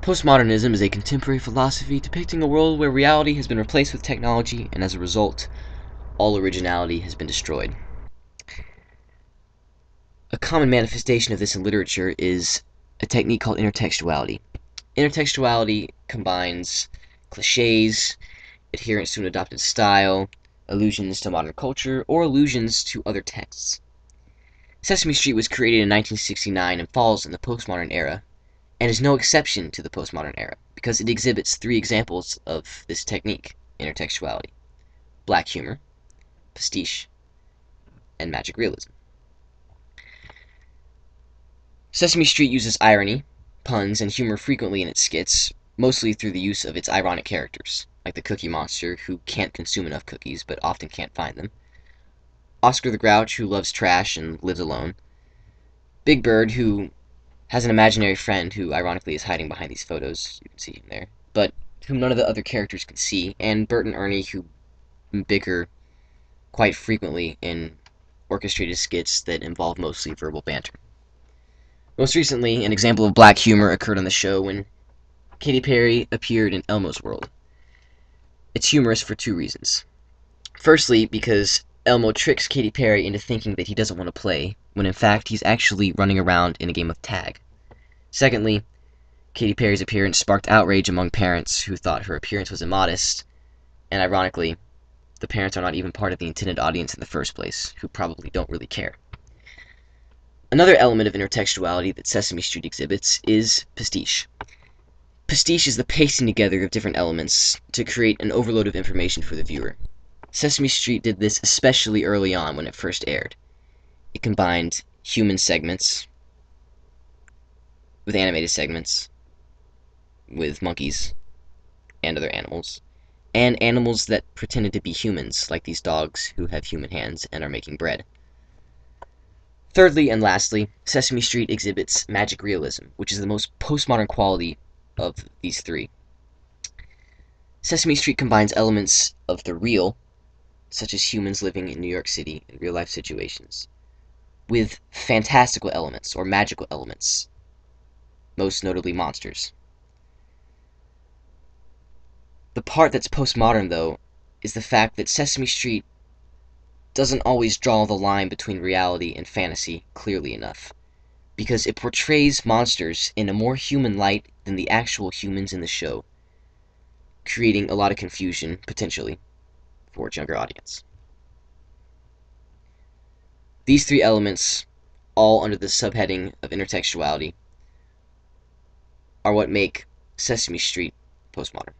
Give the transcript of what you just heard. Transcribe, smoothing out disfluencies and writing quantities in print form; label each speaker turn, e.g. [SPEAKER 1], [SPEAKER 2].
[SPEAKER 1] Postmodernism is a contemporary philosophy depicting a world where reality has been replaced with technology, and as a result, all originality has been destroyed. A common manifestation of this in literature is a technique called intertextuality. Intertextuality combines cliches, adherence to an adopted style, allusions to modern culture, or allusions to other texts. Sesame Street was created in 1969 and falls in the postmodern era, and is no exception to the postmodern era, because it exhibits three examples of this technique, intertextuality: black humor, pastiche, and magic realism. Sesame Street uses irony, puns, and humor frequently in its skits, mostly through the use of its ironic characters, like the Cookie Monster, who can't consume enough cookies but often can't find them, Oscar the Grouch, who loves trash and lives alone, Big Bird, who has an imaginary friend who ironically is hiding behind these photos, you can see him there, but whom none of the other characters can see, and Bert and Ernie, who bicker quite frequently in orchestrated skits that involve mostly verbal banter. Most recently, an example of black humor occurred on the show when Katy Perry appeared in Elmo's World. It's humorous for two reasons. Firstly, because Elmo tricks Katy Perry into thinking that he doesn't want to play, when in fact he's actually running around in a game of tag. Secondly, Katy Perry's appearance sparked outrage among parents who thought her appearance was immodest, and ironically, the parents are not even part of the intended audience in the first place, who probably don't really care. Another element of intertextuality that Sesame Street exhibits is pastiche. Pastiche is the pasting together of different elements to create an overload of information for the viewer. Sesame Street did this especially early on when it first aired. It combined human segments with animated segments, with monkeys and other animals, and animals that pretended to be humans, like these dogs who have human hands and are making bread. Thirdly and lastly, Sesame Street exhibits magic realism, which is the most postmodern quality of these three. Sesame Street combines elements of the real, such as humans living in New York City in real-life situations, with fantastical elements, or magical elements, most notably monsters. The part that's postmodern, though, is the fact that Sesame Street doesn't always draw the line between reality and fantasy clearly enough, because it portrays monsters in a more human light than the actual humans in the show, creating a lot of confusion, potentially, for its younger audience. These three elements, all under the subheading of intertextuality, are what make Sesame Street postmodern.